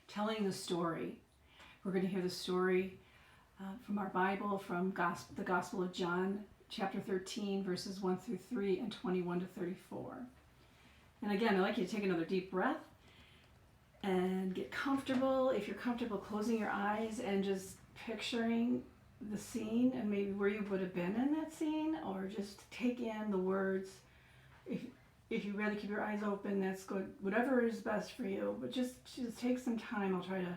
telling the story. We're going to hear the story from our Bible, from the Gospel of John, chapter 13, verses 1 through 3 and 21 to 34. And again, I'd like you to take another deep breath and get comfortable. If you're comfortable, closing your eyes and just picturing the scene and maybe where you would have been in that scene, or just take in the words. If you'd rather keep your eyes open, that's good. Whatever is best for you, but just take some time. I'll try to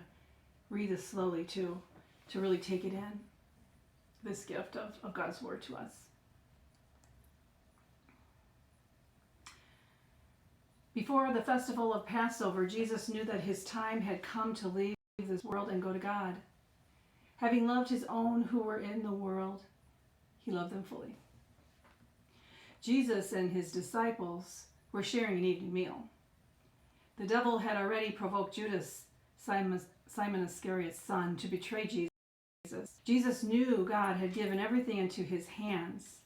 read this slowly too, to really take it in, this gift of God's Word to us. Before the festival of Passover, Jesus knew that his time had come to leave this world and go to God. Having loved his own who were in the world, he loved them fully. Jesus and his disciples were sharing an evening meal. The devil had already provoked Judas, Simon Iscariot's son, to betray Jesus. Jesus knew God had given everything into his hands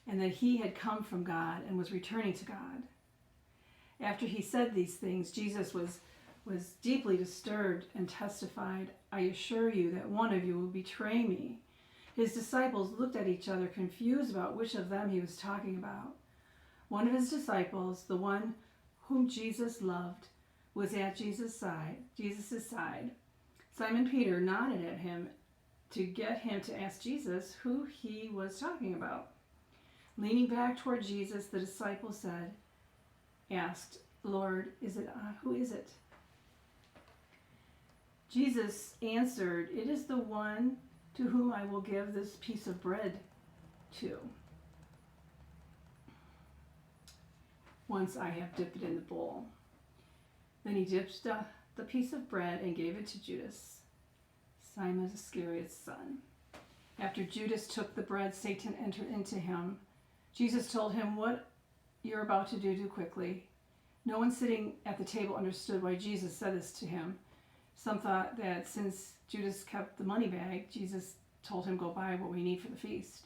and that he had come from God and was returning to God. After he said these things, Jesus was deeply disturbed and testified, "I assure you that one of you will betray me." His disciples looked at each other, confused about which of them he was talking about. One of his disciples, the one whom Jesus loved, was at Jesus' side. Simon Peter nodded at him to get him to ask Jesus who he was talking about. Leaning back toward Jesus, the disciple asked, "Lord, who is it?" Jesus answered, "It is the one to whom I will give this piece of bread to, once I have dipped it in the bowl." Then he dipped the piece of bread and gave it to Judas, Simon Iscariot's son. After Judas took the bread, Satan entered into him. Jesus told him, "What you're about to do quickly." No one sitting at the table understood why Jesus said this to him. Some thought that since Judas kept the money bag, Jesus told him, "Go buy what we need for the feast,"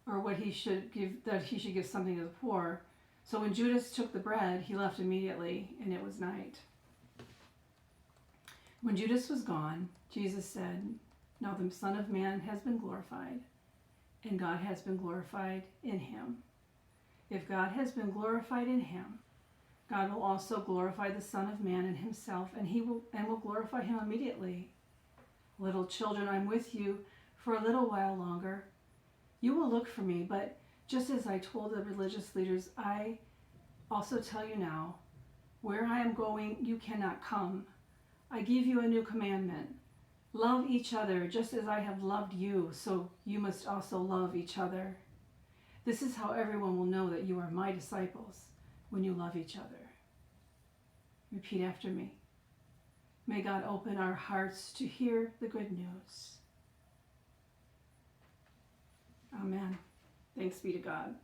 or that he should give something to the poor. So when Judas took the bread, he left immediately, and it was night. When Judas was gone, Jesus said, "Now the Son of Man has been glorified, and God has been glorified in him. If God has been glorified in him, God will also glorify the Son of Man in himself, and will glorify him immediately. Little children, I'm with you for a little while longer. You will look for me, but just as I told the religious leaders, I also tell you now, where I am going, you cannot come. I give you a new commandment. Love each other just as I have loved you, so you must also love each other. This is how everyone will know that you are my disciples, when you love each other." Repeat after me. May God open our hearts to hear the good news. Amen. Thanks be to God.